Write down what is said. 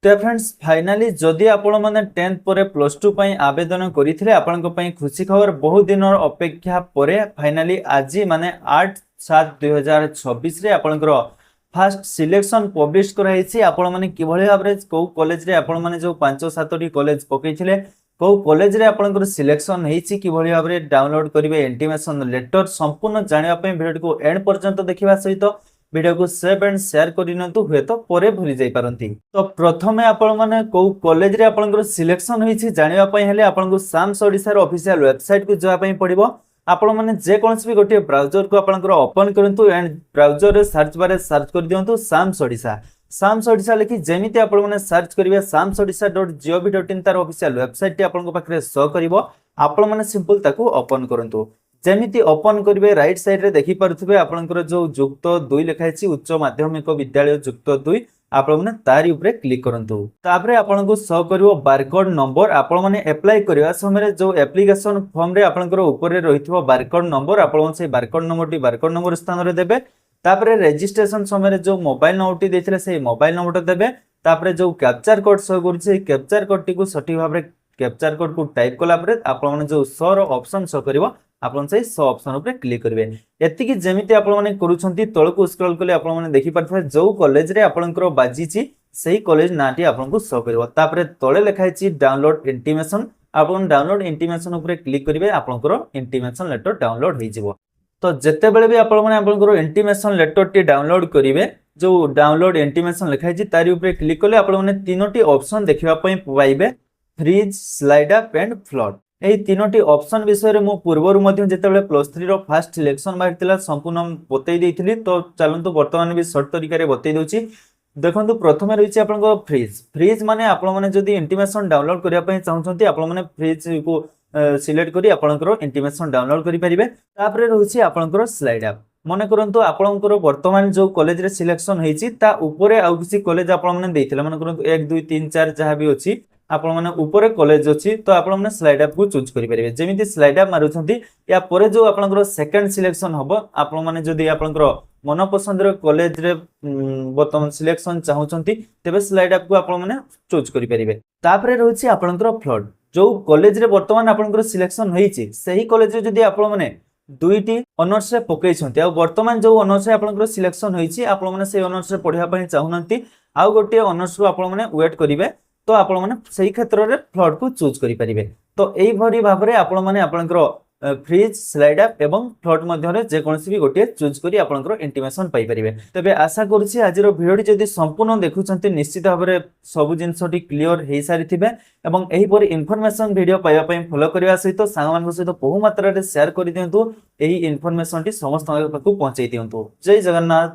तो friends finally जदि आपण मैंने 10th पर +2 आवेदन करते आपण खुशी खबर बहुत दिन अपेक्षा पर फाइनाली आज माने 8/7/2026 आपणकर फास्ट सिलेक्शन पब्लिश कराई आपण मैंने किभली भाव कौ कॉलेज रे आपण मैंने जो 5-7 कॉलेज पकईले कौ कॉलेज रे आपणकर सिलेक्शन होती किभली भाव डाउनलोड करेंगे इंटीमेशन लेटर संपूर्ण जानापी वीडियो को एंड पर्यंत देखा सहित वीडियो को सेव एंड शेयर करनियंतु हुए तो परे भूली जाई पारंती। तो प्रथमे आपण माने को कॉलेज रे आपनकर सिलेक्शन होईछि जानिबा पई हेले आपनको साम्स ओडिसा रो ऑफिशियल वेबसाइट को जवा पई पड़िबो। आपण माने जे कोनसी भी गोटे ब्राउजर को आपनकर ओपन करंतु एंड ब्राउजर रे सर्च बार सर्च कर दियंतु साम्स ओडिसा। साम्स ओडिसा लिखि जेमिति आपण माने सर्च करिवे samsodisha.gov.in तार ऑफिशियल वेबसाइट टी आपनको पाखरे शो करिवो। आपण माने सिंपल ताको ओपन करंतु। जेमिति ओपन करिवे राइट साइड रे देखि पारुथबे आपनकर जो युक्त 2 लिखाइछि उच्च माध्यमिक विद्यालय युक्त 2 आपण माने तारि ऊपर क्लिक करंतु। तापरे आपनको शो करिवो बारकोड नंबर। आपण माने अप्लाई करबा समय जो एप्लीकेशन फॉर्म रे आपनकर ऊपर रे रहिथबो बारकोड नंबर आपण माने से बारकोड नंबर स्थान रे देबे। तापरे रजिस्ट्रेशन समय जो मोबाइल नंबर टी देथिले से मोबाइल नंबर देबे। तापरे जो कैप्चर कोड शो करूछि कैप्चर कोड टी को सठी भाव रे कैप्चर कोड को टाइप कला परे आपण माने जो शो रो ऑप्शन शो करिवो आपण से सो ऑप्शन ऊपर क्लिक करिवे। एतिकी जेमिति आपण माने करूछंती तळकु स्क्रॉल कले आपण माने देखि पारथबे जो कॉलेज रे आपनकर बाजीची सेही कॉलेज नाटी आपनको शो करबो। तापरे तळे लिखाइछि डाउनलोड इंटीमेशन आपण डाउनलोड इंटीमेशन ऊपर क्लिक करिवे आपनकर इंटीमेशन लेटर डाउनलोड होई जिवो। तो जत्ते बेले भी आपण माने आपनकर इंटीमेशन लेटर टी डाउनलोड करिवे जो डाउनलोड इंटीमेशन लिखाइछि तारि ऊपर क्लिक कले आपण माने तीनोटी ऑप्शन देखिबा पई पाइबे freeze slide up and flood. यही तीनोटी ऑप्शन विषय में पूर्वर जिते +3 रो फास्ट सिलेक्शन बाहर संपूर्ण बतई देइथिली। तो चलतु बर्तमान भी सर्ट तरीका बतई दूची। देखो प्रथम रही आपन फ्रीज। फ्रीज माने आपण माने जदी इंटीमेशन डाउनलोड करिया पई चाहउछंती आपण माने फ्रीज को सिलेक्ट करी आपनकर इंटीमेशन डाउनलोड करि परिबे। तापरे रहुछि आपनकर स्लाइड अप। मने करंतु आपनकर वर्तमान जो कॉलेज रे सिलेक्शन हेछि ता ऊपरे आउ किछि कॉलेज आपण माने देइथिले मने करंतु 1 2 3 4 जहा भी अछि आपण माने ऊपर कॉलेज अछि तो आपण माने स्लाइड अप को चूज करि परिबे। जेमिति स्लाइड अप मारुछंती या परे जो आपनकर सेकंड सिलेक्शन हबो आपण माने जदी आपनकर मन पसंद रे कॉलेज रे बर्तमान सिलेक्शन चाहउछंती तबे स्लाइड अप को आपण माने चूज करि परिबे। तापरे रहउछि आपनकर फ्लड। जो कॉलेज रे वर्तमान आपनकर सिलेक्शन होईछि सेही कॉलेज रे जदी आपण माने दुईटी ऑनर्स रे पकेइछंती आ वर्तमान जो ऑनर्स रे आपनकर सिलेक्शन होईछि आपण माने से ऑनर्स रे पढिया पई चाहुनंती आ गोटे ऑनर्स को आपण माने वेट करिवे तो आपण माने सही क्षेत्र रे फ्लड को चूज करि परिबे। तो एई भरी भाव रे आपण माने आपनकर फ्रीज स्लाइड अप एवं फ्लड मध्य रे जे कोनसी भी गोटे चूज करी आपनकर इंटीमेशन पाई परिबे। तबे आशा करूछि आज रो वीडियो जदी संपूर्ण देखुछंती निश्चित भाव रे सब जिंसटी क्लियर हेई सारी थिबे एवं एही परि इन्फॉर्मेशन वीडियो पाइबा पई फॉलो करिवा सहित सांग मान सहित बहु मात्रा रे शेयर करि दियंतु एही इन्फॉर्मेशन टी समस्त पाखु पहुंचाई दियंतु। जय जगन्नाथ।